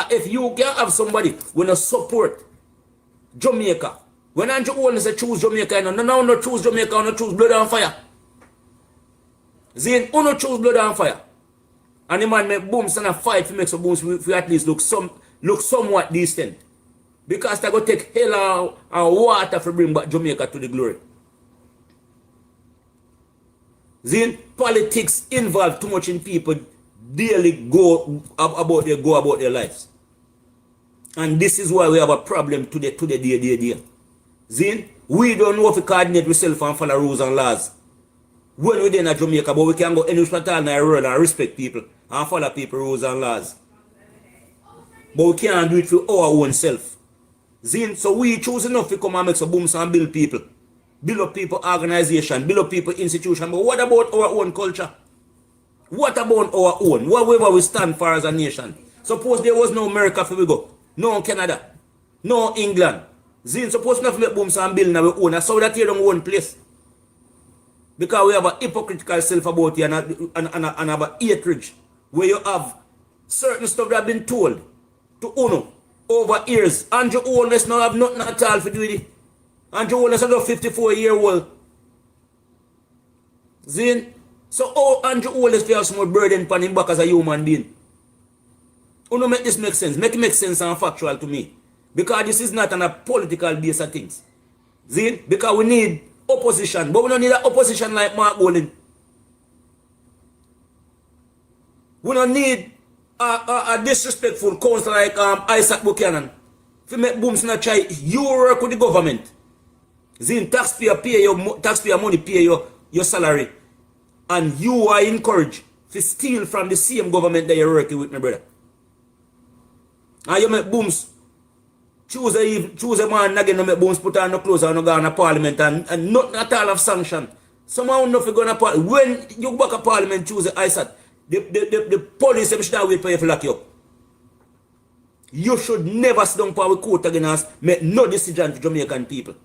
Because if you can have somebody when you support Jamaica, when Andrew Owen say choose Jamaica, no choose Jamaica, no choose blood and fire. Zane, no choose blood and fire. And the man make booms and a fight to make some booms we at least look somewhat decent. Because they go take hell and water to bring back Jamaica to the glory. Then politics involve too much in people daily go about their lives. And this is why we have a problem today. Then we don't know if we coordinate ourselves and follow rules and laws. When we're in Jamaica, but we can go anywhere in the world and respect people and follow people rules and laws. But we can't do it for our own self. Then, so we choose enough to come and make some booms and build people. Build up people organization, build up people institution. But what about our own culture? What about our own? Whatever we stand for as a nation. Suppose there was no America for we go. No Canada. No England. Then suppose we make booms and build our own. So that here don't one place. Because we have a hypocritical self about you and have a hatred. Where you have certain stuff that have been told to Uno over years. Andrew Oldness now have nothing at all to do with it. Andrew Oldness is a 54-year-old. Zin? So how Andrew Oldness feels some more burden upon him back as a human being? Uno make this make sense. Make it make sense and factual to me. Because this is not on a political base of things. Zin? Because we need opposition. But we don't need an opposition like Mark Golden. We don't need a disrespectful council like Isaac Buchanan. If you make booms not try, you work with the government. Then taxpayer money pay your salary. And you are encouraged to steal from the same government that you're working with, my brother. And you make booms. Choose a man again to make booms, put on no clothes and no go on a parliament and nothing at all of sanction. Somehow nothing going to parliament. When you back a parliament, choose a Isaac. The police should have wait for you to lock you up. You should never sit down for a court against us, make no decision to Jamaican people.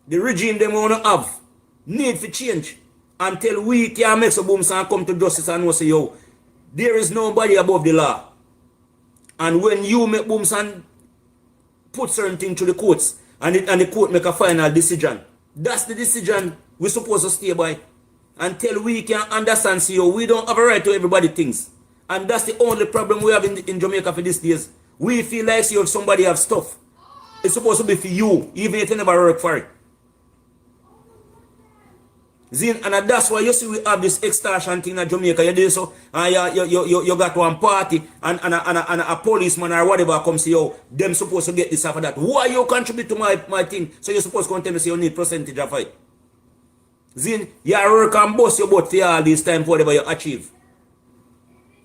The regime they want to have need for change until we can make some booms and come to justice and say, yo, there is nobody above the law. And when you make booms and put certain things to the courts and the court make a final decision, that's the decision we're supposed to stay by. Until we can understand, CEO, we don't have a right to everybody things. And that's the only problem we have in Jamaica for these days. We feel like, CEO, if somebody have stuff, it's supposed to be for you, even if you never work for it. Zin, and that's why you see we have this extortion thing in Jamaica. You do so, you got one party and a policeman or whatever comes to you, them supposed to get this after that. Why you contribute to my thing? So you're supposed to tell me say you need percentage of it. Zin, you work and bust your butt for all this time for whatever you achieve.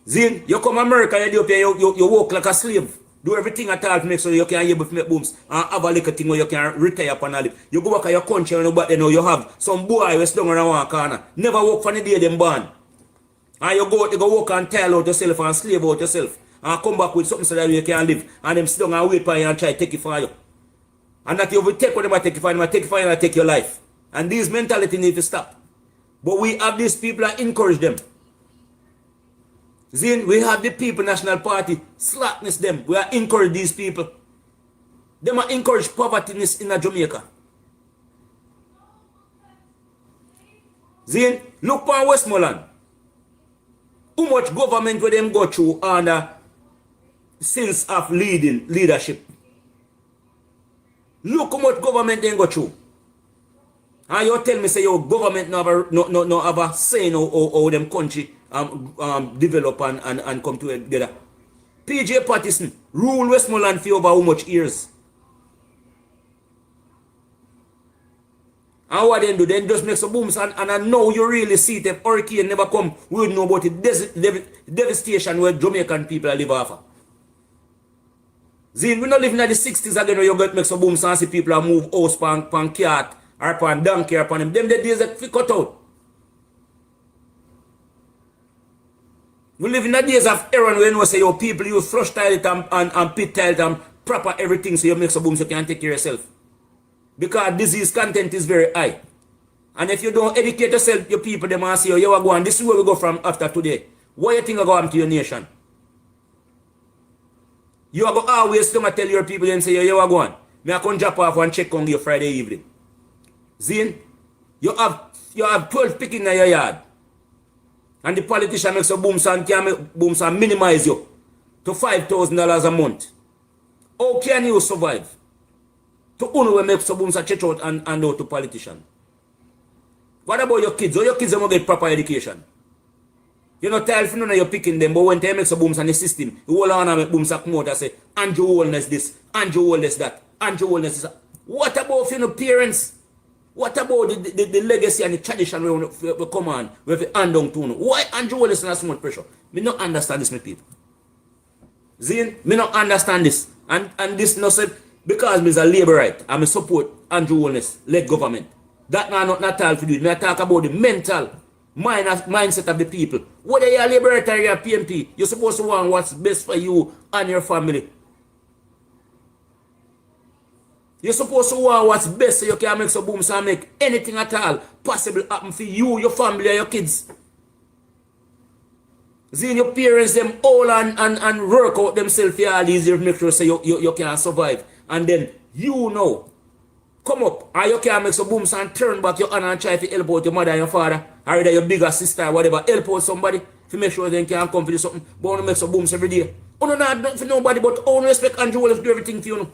Zin, you come to America, you work like a slave. Do everything at all to make sure you can able to make booms and have a little thing where you can retire upon all it. You go back to your country and you have some boy who's down around one corner. Never work for the day them born. And you go work and tile out yourself and slave out yourself. And come back with something so that you can live. And them sit down and wait for you and try to take it for you. And that you will take what they take it for you, take it for you and take your life. And this mentality need to stop. But we have these people that encourage them. Then we have the People National Party slackness them. We are encourage these people. They are encourage poverty in Jamaica. Then look for Westmoreland. How much government will them go through under sense of leadership? Look how much government they go through. And you tell me say your government no have a say how them country develop and come together. PJ Patterson rule Westmoreland for over how much years? And what they do? Then just make some booms and I know you really see it. If hurricane never come, we would know about the devastation where Jamaican people live off. Zin, we not living in the 60s again where you get make some booms and see people move house pan cat or pan donkey or pan them. Them the days that we cut out. We live in the days of Aaron when we say your people use flush toilet and pit toilet and proper everything so you make some booms so you can take care of yourself. Because disease content is very high. And if you don't educate yourself, your people, them and say, oh, you are going, this is where we go from after today. What you think are going to your nation? You are going to always come and tell your people and say, yo, you are going. Me I come drop off and check on you Friday evening. Zin, you have 12 picking in your yard. And the politician makes a boom and can make booms and minimize you to $5,000 a month. How can you survive? To only make some booms and check out and out to politician. What about your kids? Or your kids don't get proper education? You know, tell if you know you're picking them, but when they make some booms on the system, you all on and make booms and come out and say, Andrew Wellness this, Andrew Wellness that, Andrew Wellness this. What about you know, parents? What about the legacy and the tradition we come on, we have hand down to? Why Andrew Wellness has so much pressure? Me not understand this, my people. Zin, me not understand this. And this no said, because me is a laborite, and me support Andrew Wellness, led government. That now not all to do it. Me talk about the mental mindset of the people. Whether you're a liberator or you're a PMP, you're supposed to want what's best for you and your family. You're supposed to want what's best so you can make some booms and make anything at all possible happen for you, your family, and your kids. Seeing your parents, them all and work out themselves for all these years, make sure so you can survive. And then you know, come up and you can make some booms and turn back your hand and try to help out your mother and your father, or either your bigger sister or whatever, help out somebody to make sure they can come for something, but want to make some booms every day. You know, not for nobody, but you respect Andrew Wallace do everything for you. Know.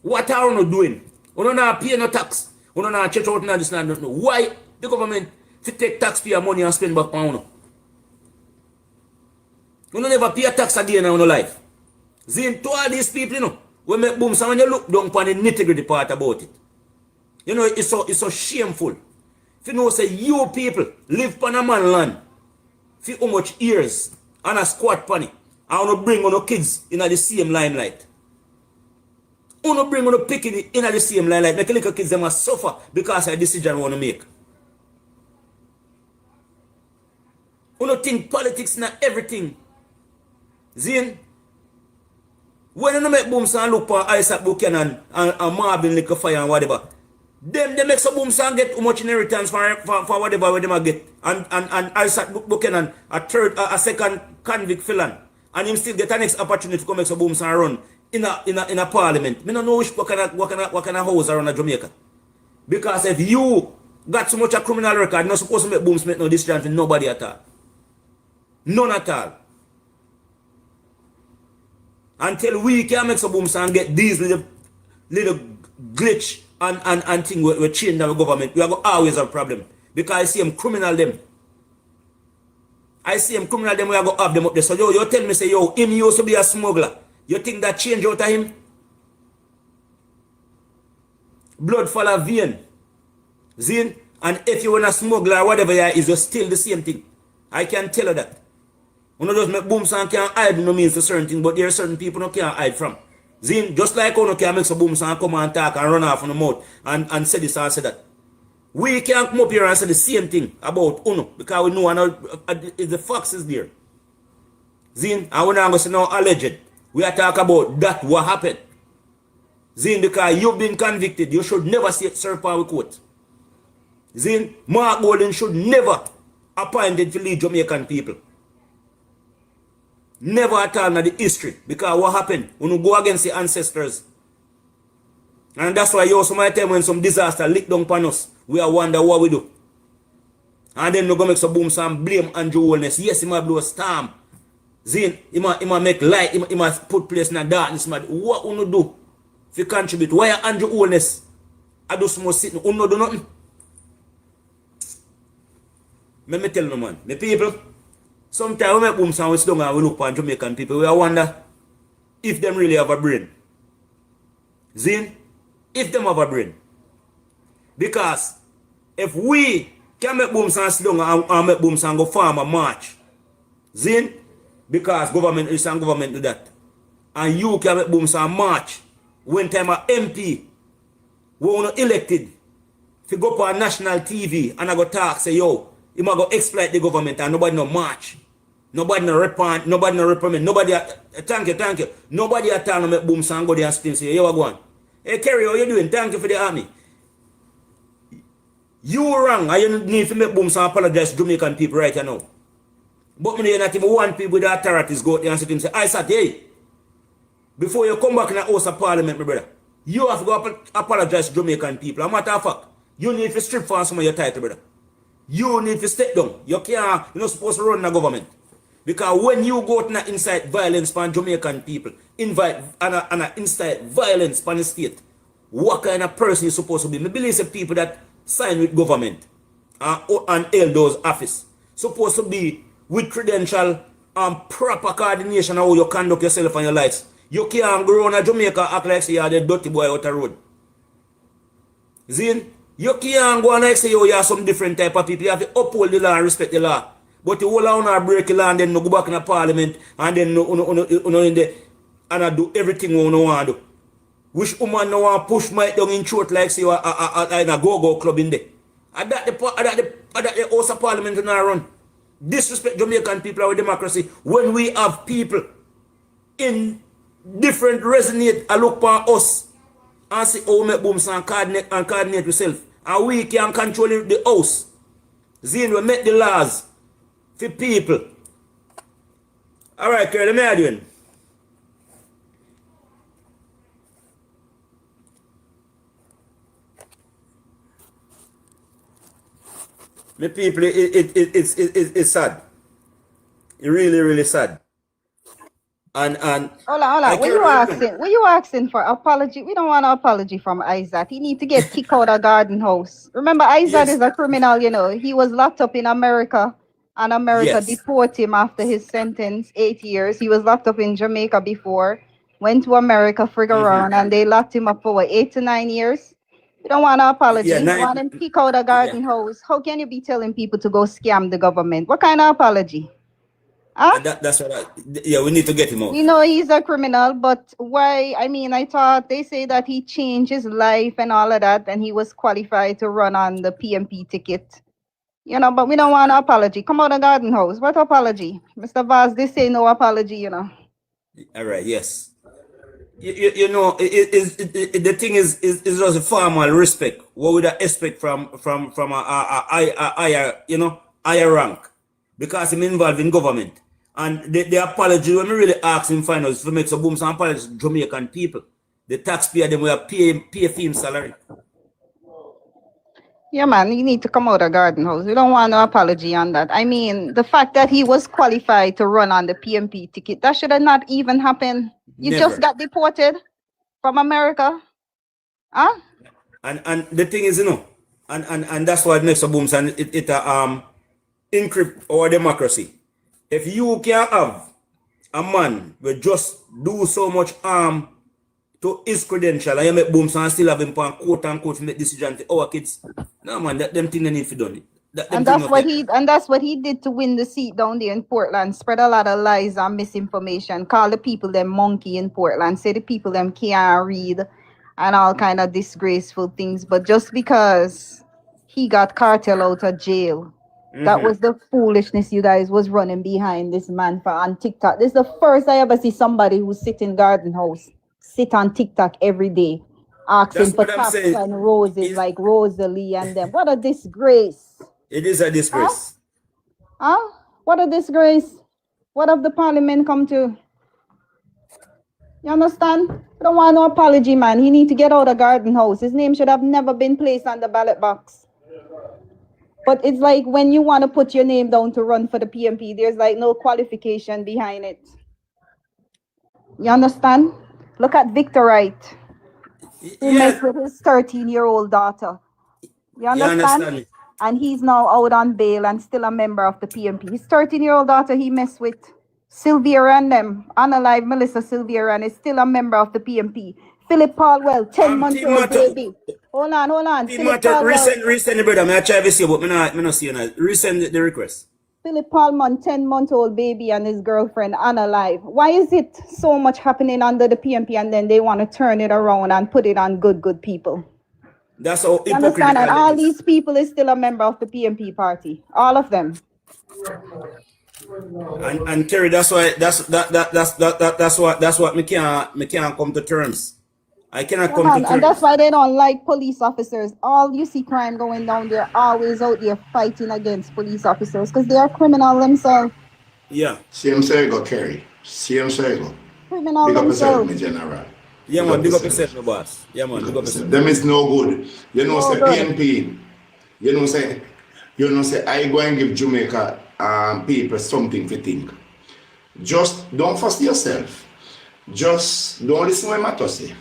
What are you doing? You don't not pay no tax. You don't not check out and this and that. Why the government to take taxpayer money and spend back on you? You don't never pay a tax again in your life. Zin to all these people, you know, when make booms and when you look down upon the nitty-gritty part about it. You know, it's so shameful. If you know, say you people live on a man land for how much years and a squat pony, and you bring on your kids in the same limelight. You don't bring on the picking in the same limelight. Make little kids them must suffer because of a decision you want to make. You don't think politics not everything. Zin, when you make booms and look for Isaac Buchanan and Marvin Liquor Fire and whatever, them they make some booms and get too much inheritance for whatever they get. And Isaac Buchanan, a second convict felon, and him still get a next opportunity to come make some booms and run in a parliament. Me don't know what kind of house around Jamaica. Because if you got so much a criminal record, you're not supposed to make booms, make no decision for nobody at all. None at all. Until we can make some booms and get these little glitch and thing we change our government, we are going to always have a problem. Because I see them criminal them. I see them criminal them, we are going to have them up there. So you tell me, say, yo, him used to be a smuggler. You think that change out of him? Blood follow vein. Zin? And if you want a smuggler or whatever you is, you're still the same thing. I can tell you that. You know, just make booms and can't hide no means for certain things, but there are certain people you can't hide from. Zin? Just like you can make some booms and come and talk and run off on the mouth and say this and say that. We can't come up here and say the same thing about Uno because we know the facts is there. Zin? And we're not going to say no alleged. We are talking about that what happened. Zin, because you've been convicted, you should never serve power court. Zin, Mark Golden should never appointed to lead Jamaican people. Never at all in the history. Because what happened when you go against the ancestors. And that's why you also might tell when some disaster lick down upon us, we are wonder what we do. And then you go make some booms and blame Andrew Wellness. Yes, he might blow a storm. Zin, he might make light, he might put place in the darkness. What you do if you contribute? Why are Andrew Wellness? I do some more sitting, you do nothing. Let me tell you, man, the people, sometimes we make booms and we sit down and we look for Jamaican people, we wonder if them really have a brain. Zin, if them have a brain. Because if we can make booms and sit down and make booms and go farm a march, Zin, because government is and government do that. And you can make booms and march when time a MP we want elected to go up on national TV and I go talk, say yo, you might go exploit the government and nobody no march. Nobody no repent, nobody no reprimand, nobody thank you. Nobody at all no make booms and go there and spin say, yo, go on. Hey Kerry, how you doing? Thank you for the army. You wrong. I need to make Boom some apologize to Jamaican people right now. But me not even want people with the authorities go out there and sit and say, I said, hey, before you come back in the House of Parliament, my brother, you have to go apologize to Jamaican people. As a matter of fact, you need to strip for some of your title, brother. You need to step down. You're not supposed to run the government. Because when you go to incite violence for Jamaican people, incite violence for the state, what kind of person you supposed to be? I believe the people that sign with government and hold those office supposed to be with credential and proper coordination of how you conduct yourself and your lives. You can't go around Jamaica act like say you're the dirty boy out the road. Zin, you can't go and like say you are some different type of people. You have to uphold the law and respect the law. But you hold on and break the law and then you go back in the parliament and then do everything you want to do. Which woman no want push my down in throat like say you are in a go-go club in there. And that the House of Parliament in our run. Disrespect Jamaican people our democracy when we have people in different resonate and look for us and say oh make booms and coordinate yourself. And we can control the house. Zine we make the laws for people. Alright, Kerry, let me add you in. My people, it's sad. It's really, really sad. And hold on. What you asking for? Apology? We don't want an apology from Isaac. He need to get kicked out of Garden House. Remember, Isaac is a criminal, you know. He was locked up in America, and America deported him after his sentence, 8 years. He was locked up in Jamaica before, went to America, figure around, and they locked him up for what, 8 to 9 years? We don't want an apology. We want him kicked out of Garden House. How can you be telling people to go scam the government? What kind of apology? Huh? That's what we need to get him out. You know, he's a criminal, but why? I mean, I thought they say that he changed his life and all of that, and he was qualified to run on the PMP ticket. You know, but we don't want an apology. Come out of Garden House. What apology? Mr. Vaz, they say no apology, you know. All right, yes. You know, the thing is just a formal respect. What would I expect from a higher rank? Because I'm involved in government. And the apology, when we really ask him finals to make some booms and apologies to Jamaican people, the taxpayer, them will pay him salary. Yeah, man, you need to come out of Garden House. We don't want no apology on that. I mean, the fact that he was qualified to run on the PMP ticket, that should have not even happened. You just got deported from America. Huh? And the thing is, you know, and that's why it makes a booms and it encrypt our democracy. If you can have a man will just do so much harm to his credential and you make booms and still have him on quote unquote to make decisions for our kids. No man, them thing they need to done. That's what he did to win the seat down there in Portland. Spread a lot of lies and misinformation. Call the people them monkey in Portland. Say the people them can't read and all kind of disgraceful things. But just because he got cartel out of jail, that was the foolishness you guys was running behind this man for on TikTok. This is the first I ever see somebody who sit in Garden House, sit on TikTok every day, asking for taps and roses like Rosalie and them. What a disgrace. It is a disgrace. Huh? What a disgrace. What have the parliament come to? You understand? I don't want no apology, man. He need to get out of Garden House. His name should have never been placed on the ballot box. But it's like when you want to put your name down to run for the PMP, there's like no qualification behind it. You understand? Look at Victor Wright, who messed with his 13-year-old daughter. You understand? And he's now out on bail and still a member of the PMP. His 13-year-old daughter he messed with, Sylvia and them, unalive Melissa Sylvia and is still a member of the PMP. Philip Palwell, 10-month-old baby. Hold on. Philip Palwell. Resend brother. I try to see, but I not see you now. Resend the request. Philip Palman, 10-month-old baby and his girlfriend unalive. Why is it so much happening under the PMP and then they want to turn it around and put it on good people? That's all. You understand? And all these people is still a member of the PMP party. All of them. And Terry, that's what me can't come to terms. I cannot Yeah, come to man, and that's terms. why they don't like police officers. All you see crime going down, they're always out there fighting against police officers because they are criminal themselves. Yeah. Same circle, Kerry. Same circle. Criminal Big up yourself, themselves. my general. Yeah, Big man. up Big up yourself, yourself. my boss. Yeah, man. Big Big up up yourself. yourself. Them is no good. You know, No say good. PNP. You know, say I go and give Jamaica people something to think. Just don't force yourself. Just don't listen to what Mato say.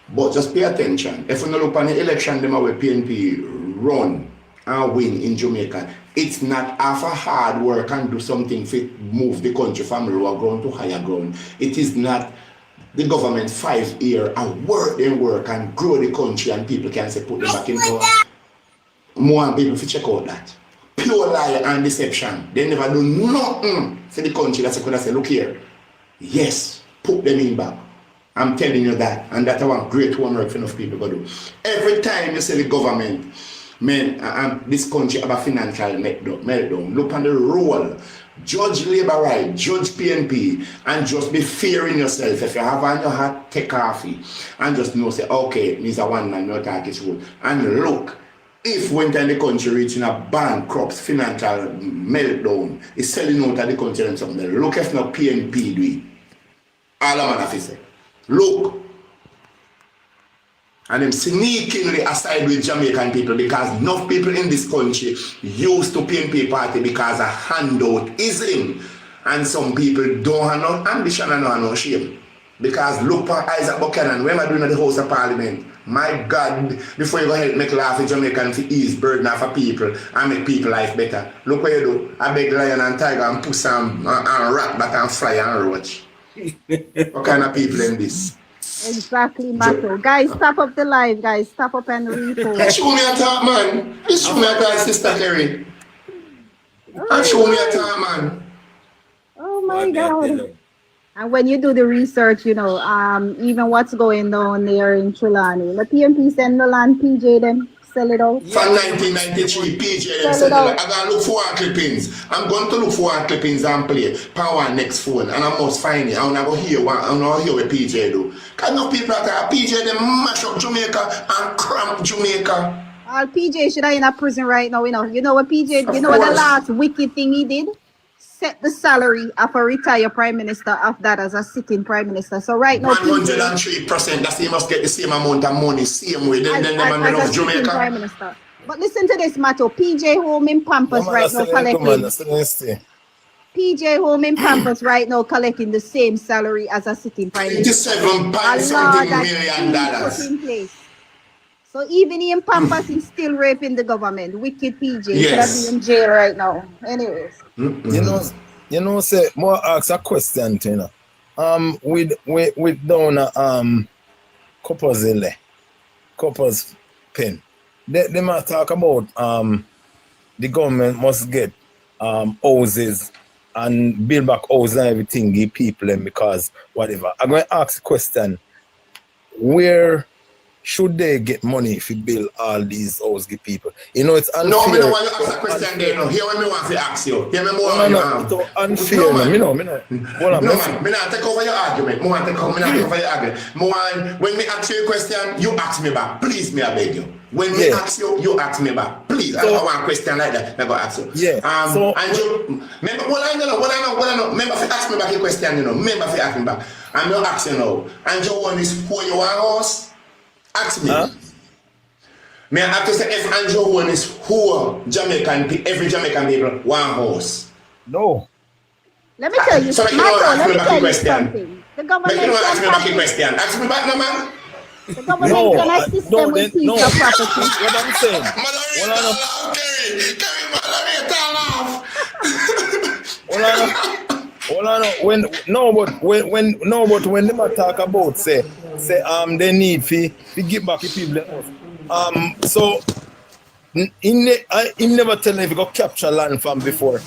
But just pay attention. If you look on the election, them where PNP run and win in Jamaica, it's not half a hard work and do something to move the country from lower ground to higher ground. It is not the government 5 year and work and grow the country and people can say put them back in power. More people to check out that. Pure lie and deception. They never do nothing for the country. That's what I say, look here. Yes, put them in back. I'm telling you that. And that's one great homework for enough people to do. Every time you say the government, man, this country have a financial meltdown. Look on the role. Judge labor right, judge PNP, and just be fearing yourself. If you have on your hat, take coffee. And just know, say, okay, this is one man, no talk is good. And look, if when time the country reaching a bankrupt financial meltdown, it's selling out of the country and something. Look if no PNP do it. All I'm gonna say. Look. And them sneakingly aside with Jamaican people because enough people in this country used to PNP party because of handoutism. And some people don't have no ambition and no shame. Because look for Isaac Buchanan, when I doing the House of Parliament, my God, before you go ahead and make laugh with Jamaican to ease burden off of people and make people life better. Look what you do. I beg lion and tiger and puss and rat back and fly and roach. What kind of people in this? Exactly, Mato. Guys, stop up the live, guys. Stop up and repost. Let's show me a talk, man. Let's show me a talk, Sister Kerry. Let's show me a talk, man. Oh my God. And when you do the research, you know, even what's going on there in Trelawney, the PNP send the land, PJ them, sell it out. From 1993, PJ them said, I gotta look for our clippings. I'm going to look for our clippings and play power next phone, and I must find it. I'm not going to hear what PJ do. Because no people are PJ them mash up Jamaica and cramp Jamaica. All PJ should have in a prison right now, you know. You know what PJ, you know what the last wicked thing he did? Set the salary of a retired prime minister of that as a sitting prime minister. So right now, 103%. That's he must get the same amount of money, same way. Then the man of Jamaica. Prime minister. But listen to this, Mato. PJ home in Pampers right now collecting. PJ home in Pampers right now collecting the same salary as a sitting prime minister. $27 million. In place. So even in Pampers, he's still raping the government. Wicked PJ. Yes. Should have been in jail right now. Anyways. You know, say more ask a question, you know. With down Coppers pen. They might talk about the government must get houses and build back houses and everything, give people them because whatever. I'm going to ask a question. Where should they get money if you build all these houses give people? You know, it's unfair. No, I don't want to ask a question there. No, hear what I want to ask you. Hear me more. It's unfair. No, man. No, man, I take over your argument. Me not take over your argument. When me ask you a question, you ask me back. Please, me I beg you. When me ask you, you ask me back. Please, I don't want a question like that. I'm going to ask you. Yeah. And you, remember, what I know. Remember, if you ask me back a question, you know. Remember, if you ask me back. I'm not asking now. And you want this who you want house? Ask me. Huh? May I have to say if Andrew one is who every Jamaican people one house? No. Let me tell you something. Let me tell you something. The government ask me back a question. Ask me back, no man. The government can assist them with piece of property. What I'm saying. When they talk about say they need to give back the people. So he never tell them if you go capture land from before.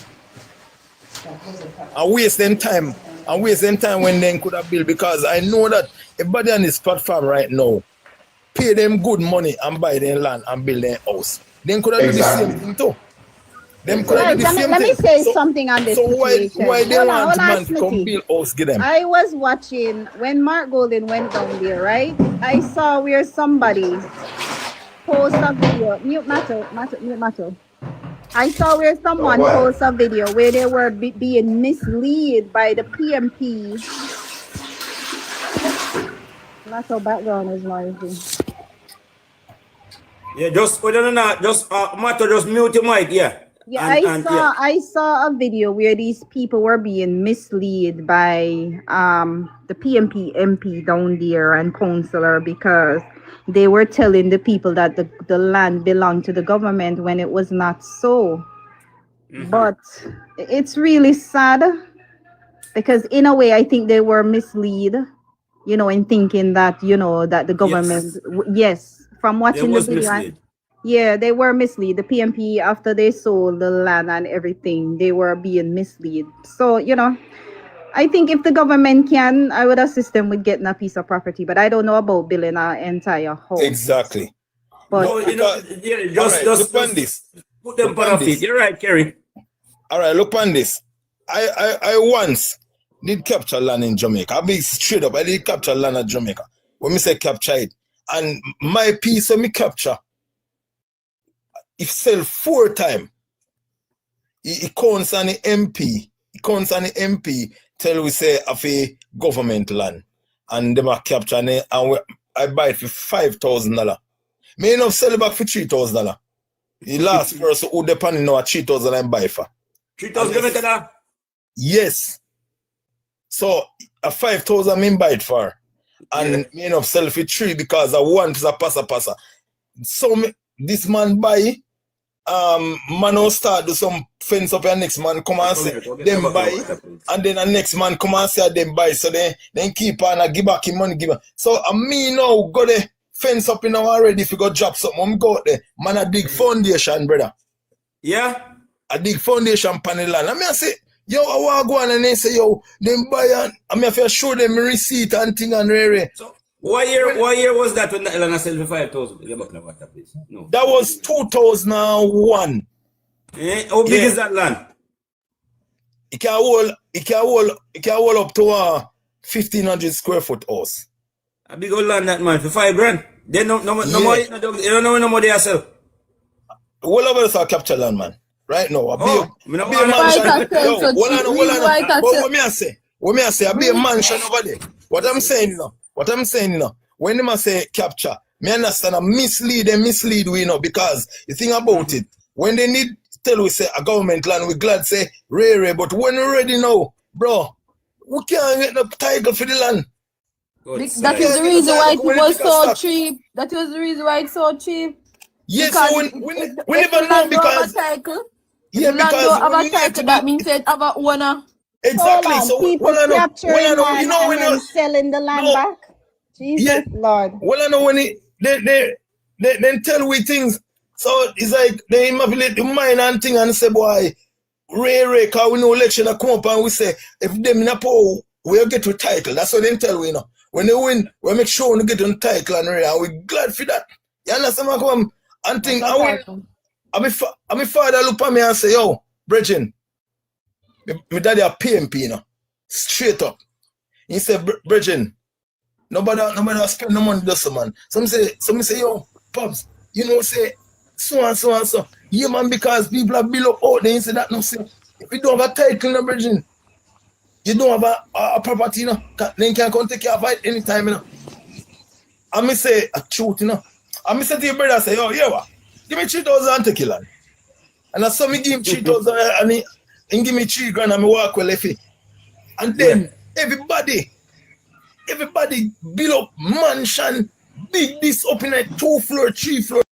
I waste them time when they could have built, because I know that everybody on this platform right now pay them good money and buy their land and build their house. They could have done the same thing too. Them could Well, do the same let me thing. say something on this So situation. why they Hold want on, man to come Smitty. build house give them? I was watching when Mark Golden went down there, right? I saw where somebody post a video. Mute matter. I saw where someone what? post a video where they were being misled by the PMP. That's our background is noisy. Yeah, just Mato, just mute your mic, yeah. Yeah, And I saw a video where these people were being misled by the PMP MP down there and councillor because they were telling the people that the land belonged to the government when it was not so. But it's really sad because in a way I think they were misled, you know, in thinking that, you know, that the government, yes, from watching the video. misled. Yeah, they were misled. The PMP, after they sold the land and everything, they were being misled. So, you know, I think if the government can, I would assist them with getting a piece of property. But I don't know about building an entire house. Exactly. But No, you know, yeah, just look on this. Put them on feet. You're right, Kerry. All right, look on this. I once did capture land in Jamaica. I'll be straight up. I did capture land in Jamaica. When me say capture it, and my piece of me capture, if sell 4 times, it counts on the MP. It counts on the MP tell we say of a government land. And them are capturing it and I buy it for $5,000. May not sell it back for $3,000. The last person who depending on $3,000 I buy for. $3,000? Yes. So a 5,000 I buy it for. And me not sell it for 3 because I want is a passa. So this man buy man will start do some fence up and next man come and say them buy and then the next man come and say them buy so then keep on and give back him money give back. So me now go the fence up in now already if you go drop something I'm go out there man a dig foundation brother. Yeah. I dig foundation panel land. I mean I say yo I want to go on and they say yo them buy and I mean if I show them receipt and thing and rare. So what year was that when the land sell for 5,000? No. That was 2001. How big is that land? It can hold up to a 1,500 square foot house. A big old land that man for $5,000. Then no more you don't know no more they sell. All of us are capture land, man. Right now, a big mansion. What me I say, a big mansion over there. What I'm saying, when them say capture, me understand a mislead we know because the thing about it, when they need tell we say a government land, we glad say rare, but when we already know, bro, we can't get the title for the land. That is the reason why it was so cheap. That was the reason why it's so cheap. Yes, so we never know because that means it have a owner. Exactly. So people capturing land and then selling the land back. Jesus Lord. Well, I know when they tell we things. So it's like they manipulate the mind and thing and say, boy, Ray, cause we know election a come up and we say, if them in a power, we'll get to title. That's what they tell we know. When they win, we make sure we get on title and Ray, and we're glad for that. You understand what I come and think, and my father look at me and say, yo, Bridget, my daddy a PMP, you know, straight up. He said, Bridget, nobody spend no money this man. Some say, yo, Pops, you know, say, so. Yeah, man, because people are below out there, say that no say. If you don't have a title, no, Bridget, you don't have a property, you know, then can come take care of it anytime, you know. And me say a truth, you know. And me say to your brother, say, yo, give me 3,000 and take it, land. And I saw me give him 3,000 and he give me $3,000 and me walk well if it. And then everybody build up mansion, big this up in a 2 floor, 3 floor.